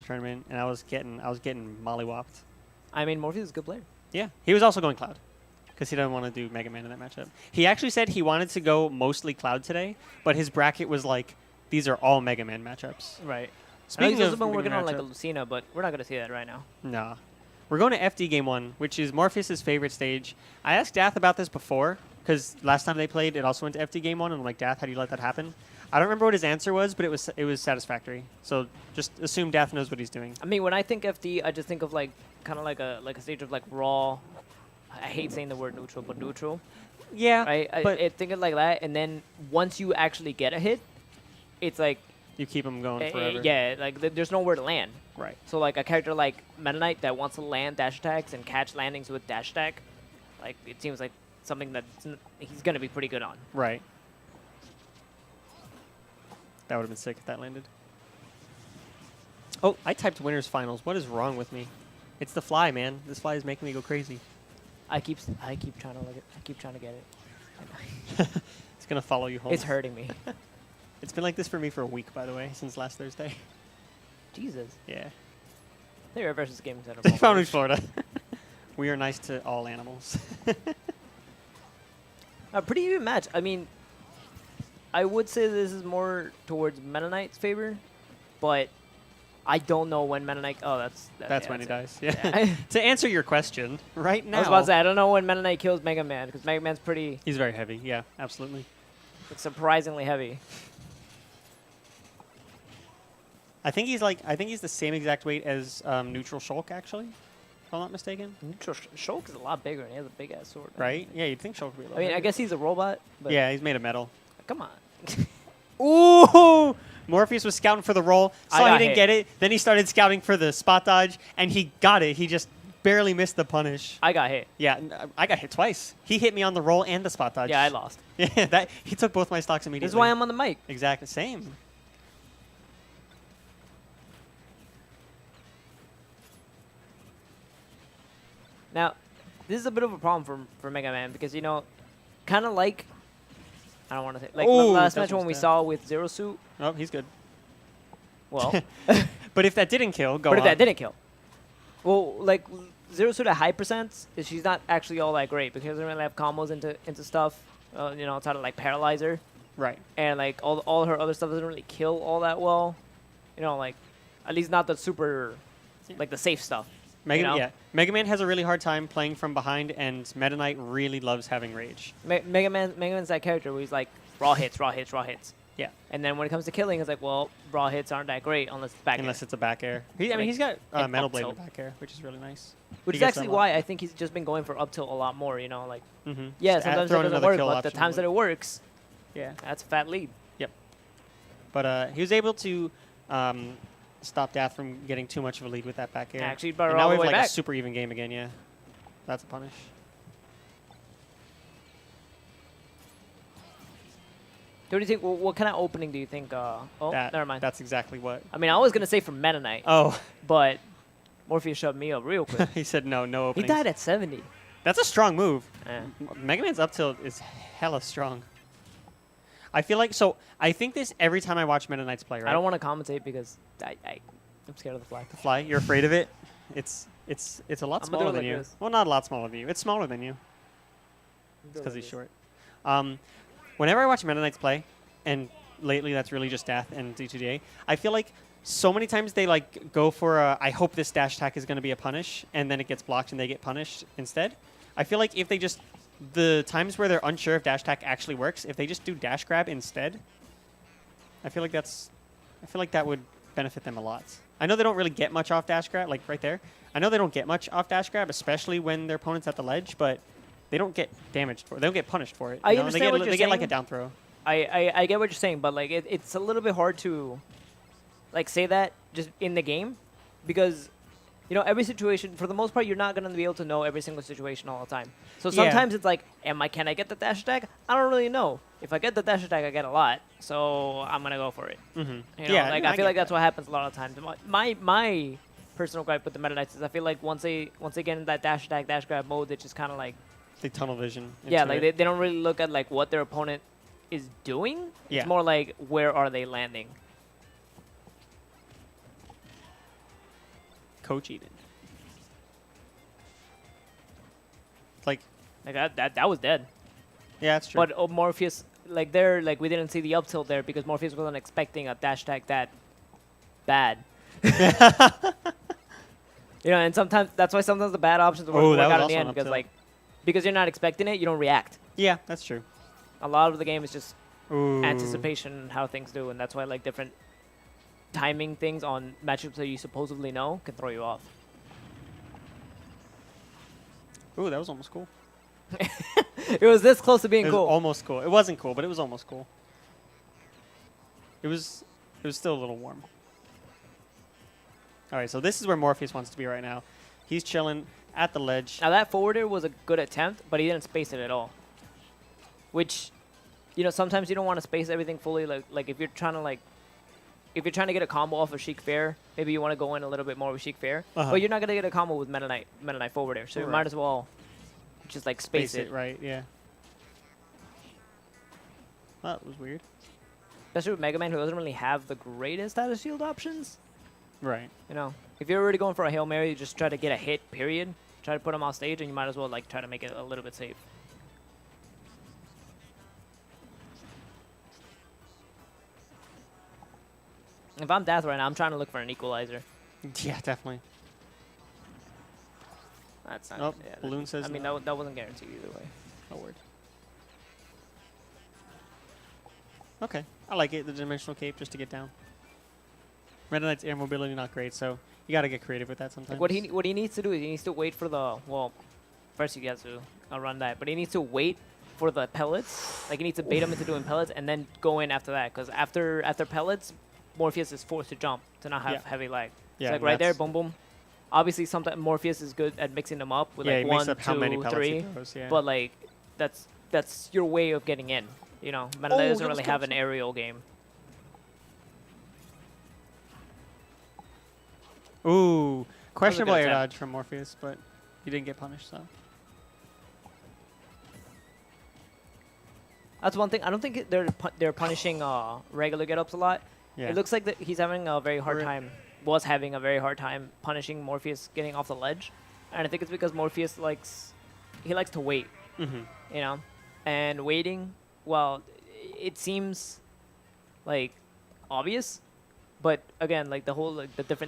tournament, and I was getting mollywopped. I mean, Morpheus is a good player. Yeah, he was also going Cloud because he didn't want to do Mega Man in that matchup. He actually said he wanted to go mostly Cloud today, but his bracket was like, these are all Mega Man matchups. Right. Speaking he's also of been Mega working Man on like a matchup- Lucina, but we're not gonna see that right now. Nah. We're going to FD Game 1, which is Morpheus' favorite stage. I asked Dath about this before, because last time they played, it also went to FD Game 1, and I'm like, Dath, how do you let that happen? I don't remember what his answer was, but it was satisfactory. So just assume Dath knows what he's doing. I mean, when I think FD, I just think of like kind of like a stage of like raw. I hate saying the word neutral, but neutral. Yeah, Right. I think of like that, and then once you actually get a hit, it's like you keep him going forever. yeah, like there's nowhere to land. Right. So like a character like Meta Knight that wants to land dash attacks and catch landings with dash attack, like it seems like something that he's gonna be pretty good on. Right. That would have been sick if that landed. Oh, I typed winners finals. What is wrong with me? It's the fly, man. This fly is making me go crazy. I keep trying to look I keep trying to get it. It's gonna follow you home. It's hurting me. It's been like this for me for a week, by the way, since last Thursday. Jesus. Yeah. They're versus Gaming Center. Foundry, Florida. We are nice to all animals. A pretty even match. I mean, I would say this is more towards Meta Knight's favor, but I don't know when Meta Knight. Oh, That's when he it. dies. Yeah. Yeah. To answer your question, right now. I was about to say I don't know when Meta Knight kills Mega Man because Mega Man's pretty He's very heavy. Yeah, absolutely. like, surprisingly heavy. I think he's the same exact weight as Neutral Shulk, actually, if I'm not mistaken. Neutral Shulk is a lot bigger and he has a big ass sword. Right? Yeah, you'd think Shulk would be a little I mean, I heavier. guess he's a robot, but Yeah, he's made of metal. come on. Ooh! Morpheus was scouting for the roll. I Saw he got didn't hit. get it. Then he started scouting for the spot dodge, and he got it. He just barely missed the punish. I got hit. Yeah, I got hit twice. He hit me on the roll and the spot dodge. Yeah, I lost. Yeah, he took both my stocks immediately. This is why I'm on the mic. Exactly. Same. Now, this is a bit of a problem for Mega Man because, you know, kind of like, I don't want to say, like Ooh, last that match when was we bad. saw with Zero Suit. Oh, he's good. Well, But if that didn't kill, go but on. if that didn't kill. Well, like Zero Suit at high percents, she's not actually all that great because she doesn't really have combos into stuff, you know, outside of like Paralyzer. Right. And like all her other stuff doesn't really kill all that well. You know, like at least not the super, like the safe stuff. Mega, you know? yeah. Mega Man has a really hard time playing from behind, and Meta Knight really loves having rage. Mega Man's that character where he's like raw hits, raw hits, raw hits. Yeah. And then when it comes to killing, it's like, well, raw hits aren't that great unless it's back Unless air. it's a back air. I mean, Like- he's got like Metal up Blade tilt. with back air, which is really nice. Which He is gets actually that a lot. why I think he's just been going for up tilt a lot more, you know, like, Mm-hmm. yeah, sometimes it doesn't work, but the times that it works, Yeah. that's a fat lead. Yep. But he was able to stop Dath from getting too much of a lead with that back air. Actually brought And her now all we the have way like back. a super even game again, yeah. That's a punish. What do you think? What kind of opening do you think? Oh, never mind. That's exactly what. I mean, I was gonna say from Meta Knight, Oh, but Morpheus shoved me up real quick. he said no he openings. died at 70. That's a strong move. Eh. Mega Man's up tilt is hella strong. I feel like, so I think this every time I watch Meta Knights play, right? I don't want to commentate because I'm scared of the flag. The fly, you're afraid of it? It's a lot I'm gonna do smaller it than like you. this. Well, not a lot smaller than you. It's smaller than you. Because he's short. Whenever I watch Meta Knights play, and lately that's really just Dath and D2DA, I feel like so many times they like go for a, I hope this dash attack is going to be a punish, and then it gets blocked and they get punished instead. I feel like if they just, the times where they're unsure if dash attack actually works, if they just do dash grab instead, I feel like that would benefit them a lot. I know they don't really get much off dash grab, like right there. I know they don't get much off dash grab, especially when their opponent's at the ledge, but they don't get damaged for it. They don't get punished for it. I you know? understand they get, what you're they get like a saying. down throw. I get what you're saying, but like it's a little bit hard to like say that just in the game because you know every situation for the most part you're not gonna be able to know every single situation all the time. So Yeah. sometimes it's like, can I get the dash attack? I don't really know. If I get the dash attack, I get a lot, so I'm gonna go for it. Mm-hmm. You know, Yeah, like no, I feel get like that's that. what happens a lot of times. My personal gripe with the Meta Knights is I feel like once they get in that dash attack, dash grab mode, it's just kind of like They tunnel vision. yeah, into like it. they don't really look at like what their opponent is doing. Yeah. It's more like where are they landing. Coach Eden. Like, That was dead. yeah, that's true. But Morpheus, like there, like we didn't see the up tilt there because Morpheus wasn't expecting a dash tag that bad. You know, and sometimes that's why sometimes the bad options work, Oh, work that was out in also the an end up because tilt. like because you're not expecting it, you don't react. Yeah, that's true. A lot of the game is just Ooh. anticipation and how things do, and that's why like different timing things on matchups that you supposedly know can throw you off. Ooh, that was almost cool. It was this close to being It was cool. almost cool. It wasn't cool, but it was almost cool. It was still a little warm. All right, so this is where Morpheus wants to be right now. He's chilling at the ledge. Now that forwarder was a good attempt, but he didn't space it at all. Which, you know, sometimes you don't want to space everything fully. Like if you're trying to get a combo off of Sheik Fair, maybe you want to go in a little bit more with Sheik Fair. Uh-huh. But you're not gonna get a combo with Meta Knight forwarder, so you Right. might as well just like space it. Right, yeah. That was weird. Especially with Mega Man, who doesn't really have the greatest status shield options. Right. You know, if you're already going for a Hail Mary, you just try to get a hit, period. Try to put him off stage, and you might as well like try to make it a little bit safe. If I'm Dath right now, I'm trying to look for an equalizer. Yeah, definitely. That's not. Oh, yeah, Balloon says I mean, no. that wasn't guaranteed either way. No word. Okay. I like it, the dimensional cape, just to get down. Meta Knight's air mobility not great, so you got to get creative with that sometimes. Like what he needs to do is he needs to wait for the first he gets to run that, but he needs to wait for the pellets. Like he needs to bait him into doing pellets and then go in after that, because after pellets, Morpheus is forced to jump to not have heavy lag. Yeah, It's like right there, boom boom. Obviously, sometimes Morpheus is good at mixing them up with yeah, like he 1, makes up how many 2, pellets 3. he throws, yeah. But like that's your way of getting in. You know, Meta Knight Oh, doesn't that was really have close. an aerial game. Ooh, questionable air attempt. dodge from Morpheus, but he didn't get punished, so. That's one thing. I don't think they're punishing regular get-ups a lot. Yeah. It looks like that he's having a very hard Right. time. Was having a very hard time punishing Morpheus getting off the ledge, and I think it's because Morpheus likes to wait. Mm-hmm. You know, and waiting. Well, it seems like obvious, but again, like the different